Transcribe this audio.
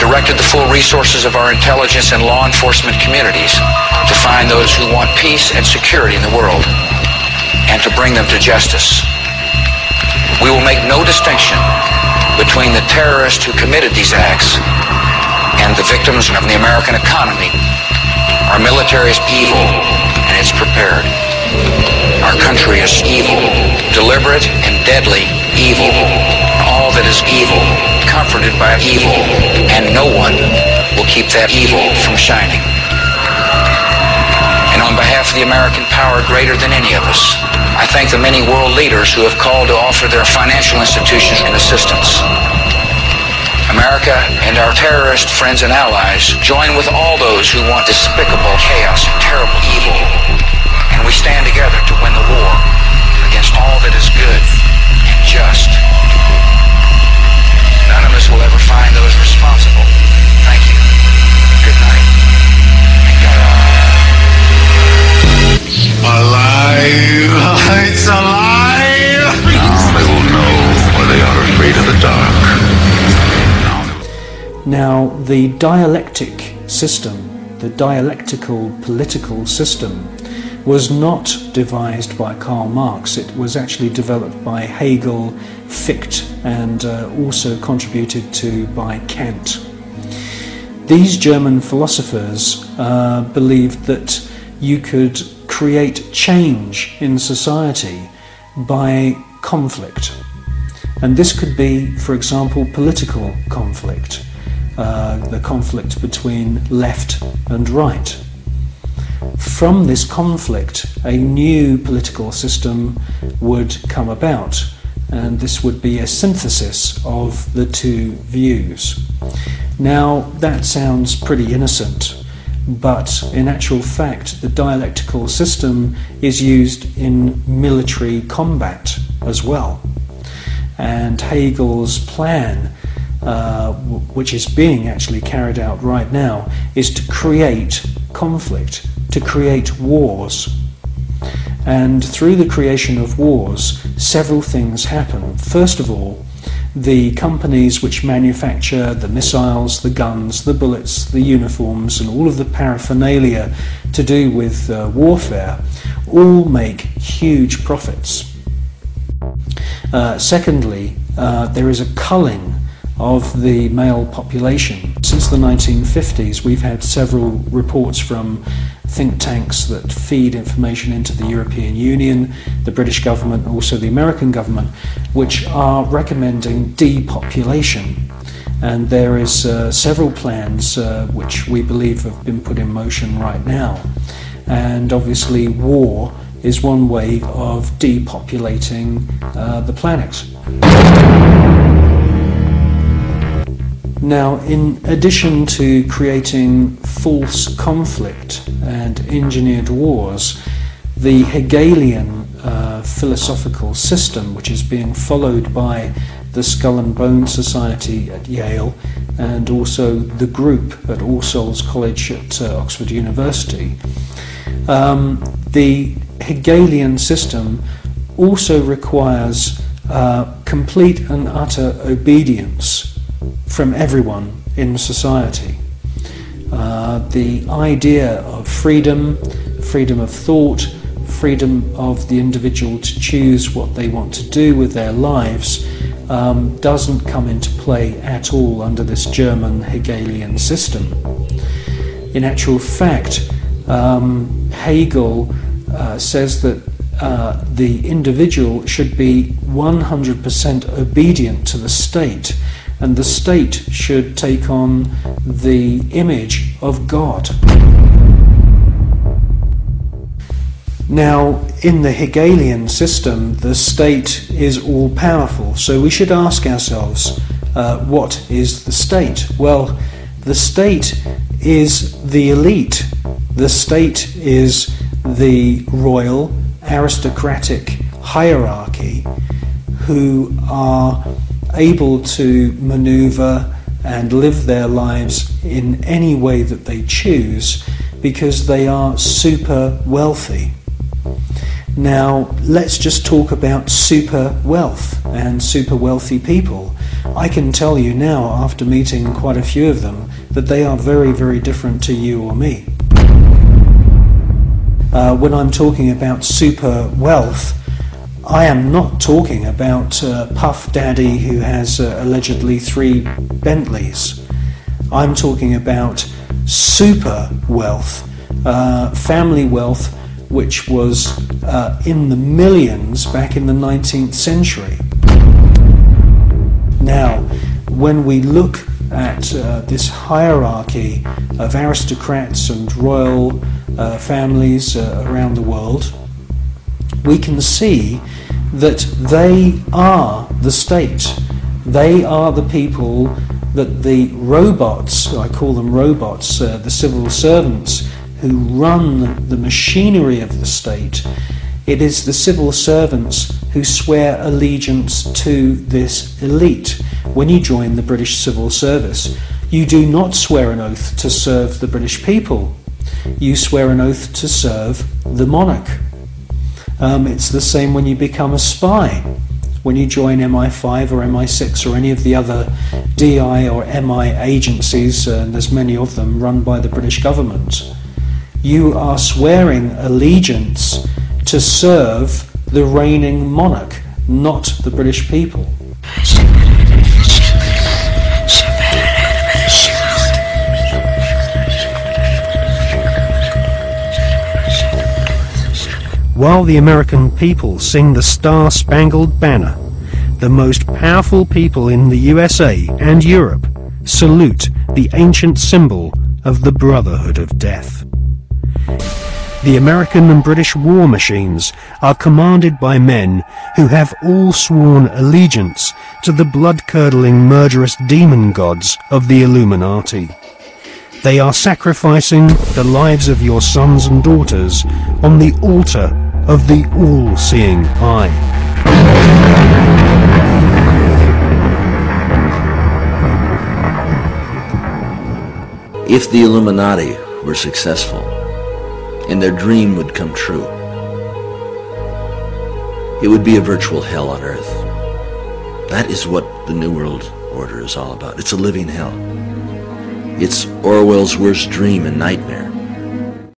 directed the full resources of our intelligence and law enforcement communities to find those who want peace and security in the world and to bring them to justice. We will make no distinction between the terrorists who committed these acts and the victims of the American economy. Our military is evil, and it's prepared. Our country is evil, deliberate and deadly evil. All that is evil, comforted by evil, and no one will keep that evil from shining. And on behalf of the American power greater than any of us, I thank the many world leaders who have called to offer their financial institutions and assistance. America and our terrorist friends and allies join with all those who want despicable chaos and terrible evil. And we stand together to win the war against all that is good and just. None of us will ever find those responsible. Thank you. Good night. And God. Alive! It's alive! Now they will know why they are afraid of the dark. Now, the dialectic system, the dialectical political system, was not devised by Karl Marx. It was actually developed by Hegel, Fichte, and also contributed to by Kant. These German philosophers believed that you could create change in society by conflict. And this could be, for example, political conflict, the conflict between left and right. From this conflict, a new political system would come about, and this would be a synthesis of the two views. Now, that sounds pretty innocent, but in actual fact, the dialectical system is used in military combat as well. And Hegel's plan, which is being actually carried out right now, is to create conflict, to create wars. And through the creation of wars, several things happen. First of all, the companies which manufacture the missiles, the guns, the bullets, the uniforms, and all of the paraphernalia to do with warfare, all make huge profits. Secondly, there is a culling of the male population. Since the 1950s, we've had several reports from think tanks that feed information into the European Union, the British government, and also the American government, which are recommending depopulation. And there is several plans which we believe have been put in motion right now. And obviously war is one way of depopulating the planet. Now, in addition to creating false conflict and engineered wars, the Hegelian philosophical system, which is being followed by the Skull and Bone Society at Yale and also the group at All Souls College at Oxford University, the Hegelian system also requires complete and utter obedience from everyone in society. The idea of freedom, freedom of thought, freedom of the individual to choose what they want to do with their lives doesn't come into play at all under this German Hegelian system. In actual fact, Hegel says that the individual should be 100% obedient to the state, and the state should take on the image of God. Now, in the Hegelian system, the state is all-powerful, so we should ask ourselves, what is the state? Well, the state is the elite. The state is the royal, aristocratic hierarchy who are able to maneuver and live their lives in any way that they choose because they are super wealthy. Now, let's just talk about super wealth and super wealthy people. I can tell you now, after meeting quite a few of them, that they are very, very different to you or me. When I'm talking about super wealth, I am not talking about Puff Daddy who has allegedly 3 Bentleys. I'm talking about super wealth, family wealth, which was in the millions back in the 19th century. Now, when we look at this hierarchy of aristocrats and royal families around the world, we can see that they are the state. They are the people that the robots, I call them robots, the civil servants, who run the machinery of the state. It is the civil servants who swear allegiance to this elite. When you join the British Civil Service, you do not swear an oath to serve the British people. You swear an oath to serve the monarch. It's the same when you become a spy. When you join MI5 or MI6 or any of the other DI or MI agencies, and there's many of them run by the British government, you are swearing allegiance to serve the reigning monarch, not the British people. While the American people sing the Star-Spangled Banner, the most powerful people in the USA and Europe salute the ancient symbol of the Brotherhood of Death. The American and British war machines are commanded by men who have all sworn allegiance to the blood-curdling murderous demon gods of the Illuminati. They are sacrificing the lives of your sons and daughters on the altar of the all-seeing eye. If the Illuminati were successful, and their dream would come true, it would be a virtual hell on earth. That is what the New World Order is all about. It's a living hell. It's Orwell's worst dream and nightmare.